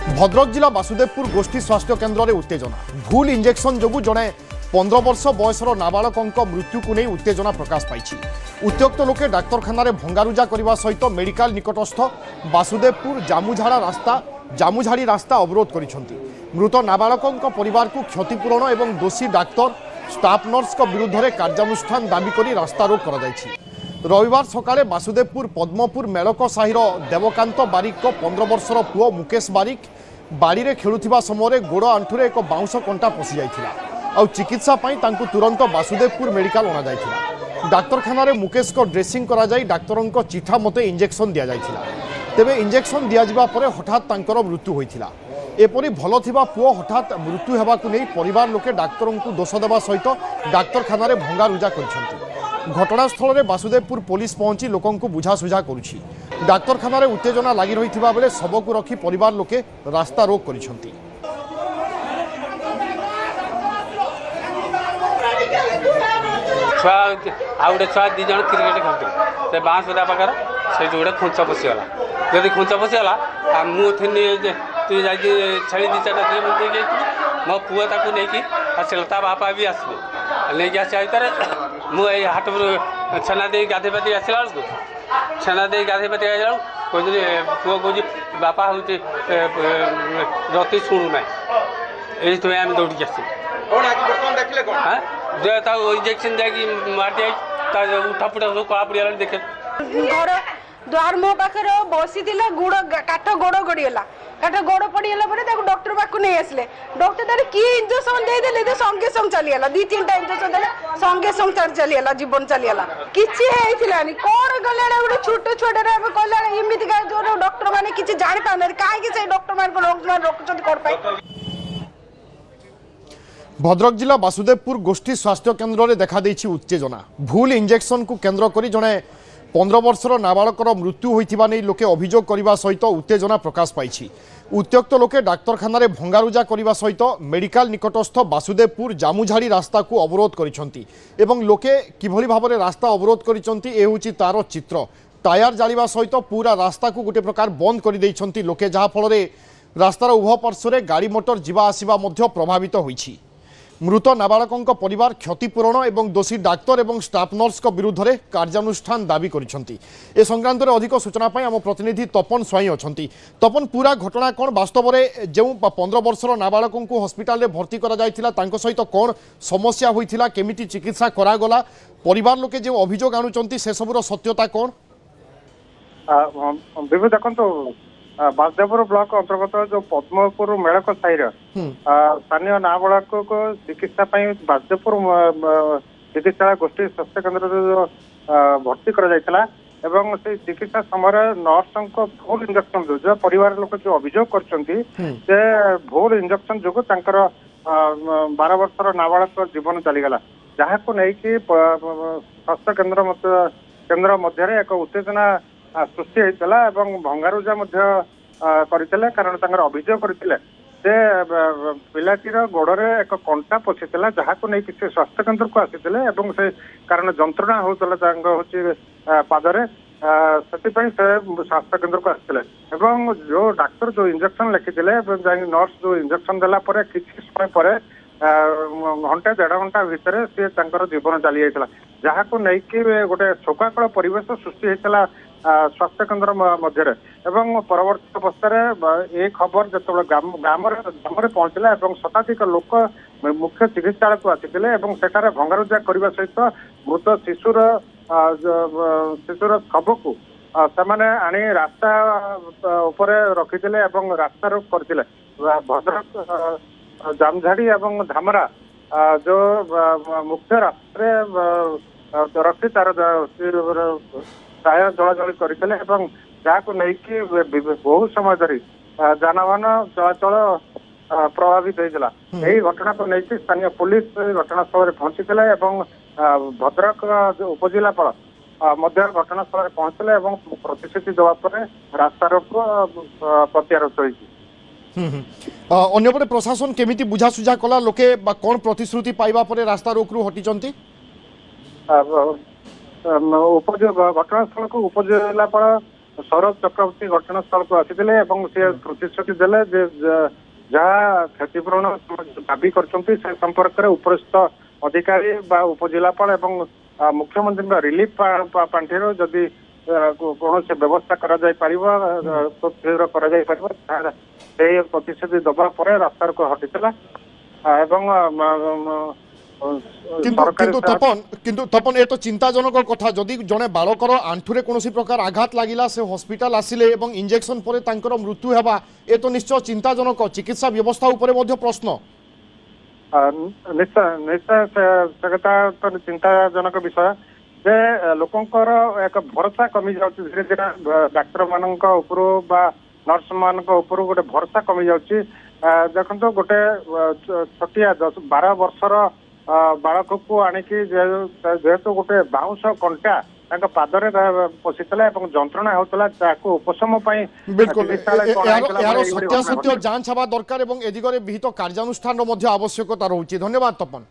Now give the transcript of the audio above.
भद्रक जिला वासुदेवपुर गोष्ठी स्वास्थ्य केन्द्र में उत्तेजना भूल इंजेक्शन जो जड़े 15 वर्ष बयसर नाबालकों मृत्यु को नहीं उत्तेजना प्रकाश पाई। उत्त्यक्त लोके डाक्तखाना भंगारुजा करने सहित मेडिकल निकटस्थ वासुदेवपुर जामुझाड़ी रास्ता अवरोध कर मृत नाबालकों परिवार को क्षतिपूरण और दोषी डाक्तर स्टाफ नर्स विरुद्ध में कार्यानुष्ठान दाबी कर रास्ता रोक कर रविवार सकाळे वासुदेवपुर पद्मपुर मेलक साहिर देवकांत बारिक को 15 वर्षर पुओ मुकेश बारिक बाड़ी में खेलुवा समय गोड़ आंठुरे एक बाउंस कंटा पशि जाइथिला और चिकित्सा तुरंत वासुदेवपुर मेडिकल अणा जाइथिला। डाक्तरखाना मुकेश को ड्रेसिंग करा जाई डाक्तरों को चिठा मते इंजेक्शन दिया जाइथिला। तेबे इंजेक्शन दिया जिबा परे हठात तांकर मृत्यु होइथिला। एपरी भल थिबा पुओ हठात मृत्यु हेबाकु नै परिवार लोके डाक्तरों को दोष देवा सहित डाक्तरखाना भंगारुजा करिसेंति। घटनास्थल में वासुदेवपुर पुलिस पहुंची लोकों को बुझासुझा करुछि। डाक्तरखाना उत्तेजना लगी रही बेले शव को रखी परिवार लोके रास्ता रोक करिसेंति। छुआ आ गए छुआ दी जन क्रिकेट खेलते से बाँसुदा पाखर से गोटे खुंच पशिगला जदि खुंच पशिगला मुझे तु जा छेली दी चार मुझे मो पुआ ताकू नहीं आसला बापा भी आसले नहीं आसा भितर मुझे हाट छेना दे गाधे पाती आसला बेलू छेना दे गाधे पाती आसला कहते पुआ कह बापा हूँ रति शुणुना ये आम दौड़ी आस इंजेक्शन दिया मार दिया उठा पुटा सब कला पड़ा देखे घर द्वार मो पाखे बसी गुड़ काठ गोड़ गड़ीगला काठ गोड़ पड़गला डॉक्टर पाक नहीं आसले डॉक्टर तार किए इंजेक्शन देदेले संगे संग चलीगला 2-3टा इंजेक्शन देले संगे संग चलीगला जीवन चलीगला किसी होइथिलानी कोन गले गोटे छोट छोटा कहला एमती जो डॉक्टर मैंने किसी जानी पाने कहीं डॉक्टर मान रोक कोन पाई। भद्रक जिला वासुदेवपुर गोष्ठी स्वास्थ्य केन्द्र में देखा देछि उत्तेजना भूल इंजेक्शन को केन्द्र करी जड़े 15 वर्षर नाबालकर मृत्यु होइथिबा नै लोके अभियोग करने सहित उत्तेजना प्रकाश पाई। उत्त्यक्त लोके डाक्तरखाना भंगारुजा करने सहित मेडिकल निकटस्थ वासुदेवपुर जामुझाड़ी रास्ता को अवरोध करिसेंति एवं लोके किभली भाव में रास्ता अवरोध करिसेंति ए होछि तार चित्र। टायर जालिबा सहित पूरा रास्ता को गोटे प्रकार बंद कर दैछंति लोके जहा फल रास्तार उभय पार्श्व गाड़ी मोटर जीवा आसिबा मध्य प्रभावित होइछि। मृत नाबालकों परिवार क्षतिपूरण और दोषी डाक्तर और स्टाफ नर्स विरुद्ध में कार्यानुष्ठान दाबी करिसेंति। ए संक्रांत में अधिक सूचना आम प्रतिनिधि तपन स्वाई अच्छा। तपन पूरा घटना कौन वास्तव में जो 15 वर्षर नाबालकों को हस्पिटाल में भर्ती करा सहित कौन समस्या होइथिला केमिति चिकित्सा करागला परिवार लोके जो अभियोग आणुचंती से सबुर सत्यता कौन? विभु देखो वासुदेवपुर ब्लॉक अंतर्गत जो पद्मपुर मेलक साहिर स्थानीय नाबालक को चिकित्सा वासुदेवपुर चिकित्सा गोष्ठी स्वास्थ्य केन्द्र जो भर्ती कर चिकित्सा समय नर्स को भूल इंजेक्शन जो परिवार लोक जो अभियोग कर भूल इंजेक्शन जो 12 वर्षर नाबालक जीवन चलीगला जहाँ को लेकिन स्वास्थ्य केन्द्र मध्य एक उत्तेजना सृष्टि होता है भंगारुजा करते कारण अभियोग करते पिलाटीर गोड़े एक कंटा पशिला जहाँ को नहीं किसी स्वास्थ्य केन्द्र को आसी से कारण जंत्रणा होता हूँ पादरे से स्वास्थ्य केन्द्र को आसते जो डाक्तर जो इंजेक्शन लिखिले नर्स जो इंजेक्शन देला किसी समय पर घंटे 1.5 घंटा भितर सी जीवन चली जाता जहाँ को लेकिन गोटे शोकाकल परिवेश सृष्टि होता स्वास्थ्य केन्द्र मध्य परवर्त अवस्था ये खबर जो ग्राम पहुंचला शताधिक लोक मुख्य चिकित्सा को आसी भंगारुजा करने सहित मृत शिशुर शव को से आनी रास्ता उपर रखिले रास्ता रोक करते भद्रक जामझाड़ी और धामरा जो मुख्य रास्ता रखी तार टायर चलाचल करते जहाँ को लेकिन बहुत समय धरी जानवाहन चलाचल प्रभावित होता यही घटना को लेकिन स्थानीय पुलिस घटनास्थल पहुंची भद्रक उपजिलापाल घटनास्थल पहुंचले प्रतिश्रुति देवापर रास्ता रोक प्रत्याहृत होती। अन्यपटे प्रशासन केमिति बुझासुझा कला लोके कौन प्रतिश्रुति पाइबा परे रास्ता रोक रु हटिचंती? घटनास्थल को उपजिलापाल ସୌରଭ ଚକ୍ରବର୍ତ୍ତୀ ଘଟଣାସ୍ଥଳ କୁ ଆସିଥିଲେ ଏବଂ ସେ ପ୍ରତିଶ୍ରୁତି ଦେଲେ ଯେ ଯାହା କ୍ଷତିପୂରଣ ଦାବି କରିଛନ୍ତି ସେ ସମ୍ପର୍କରେ ଉପରିସ୍ଥ ଅଧିକାରୀ ବା ଉପଜିଲ୍ଲାପାଳ ଏବଂ ମୁଖ୍ୟମନ୍ତ୍ରୀଙ୍କ ରିଲିଫ ପାଣ୍ଠିରୁ ଯଦି କୌଣସି ବ୍ୟବସ୍ଥା କରାଯାଇପାରିବ ଖୁବ୍ ଶୀଘ୍ର କରାଯାଇପାରିବ ସେଇ ପ୍ରତିଶ୍ରୁତି ଦେବା ପରେ ରାସ୍ତାକୁ ହଟିଥିଲା ଏବଂ কিন্তু তপন এ তো চিন্তাজনক কথা যদি জনে বালকর আঁঠুরে কোনসি প্রকার আঘাত লাগিলা সে হসপিটাল আসিলে এবং ইনজেকশন পরে তাঙ্কর মৃত্যু হেবা এ তো নিশ্চয় চিন্তাজনক চিকিৎসা ব্যবস্থা উপরে মধ্য প্রশ্ন ନିଶ୍ଚୟ ନିଶ୍ଚୟ ସେ କଥା ତ ଚିନ୍ତାଜନକ ବିଷୟ ଯେ ଲୋକଙ୍କର ଏକ ଭରସା କମି ଯାଉଛି ଧୀରେ ଧୀରେ ଡାକ୍ତର ମାନଙ୍କ ଉପରୁ ବା ନର୍ସ ମାନଙ୍କ ଉପରୁ ଗୋଟେ ଭରସା କମି ଯାଉଛି ଦେଖନ୍ତୁ ଗୋଟେ ଛୋଟିଆ 12 ବର୍ଷର ବାଳକକୁ ଆଣିକି ଯେହେତୁ ଗୋଟେ ବାଉଁଶ କଣ୍ଟା ତାଙ୍କ ପାଦରେ ପଶିଥିଲା ଏବଂ ଯନ୍ତ୍ରଣା ହେଉଥିଲା ତାକୁ ଉପଶମ ପାଇଁ বিলকুল এর সত্যাসত্য যাঞ্চ হওয়া দরকার এবং এ দিগরে বিহিত কার্যানুষ্ঠান মধ্যে আবশ্যকতা রয়েছে ধন্যবাদ তপন।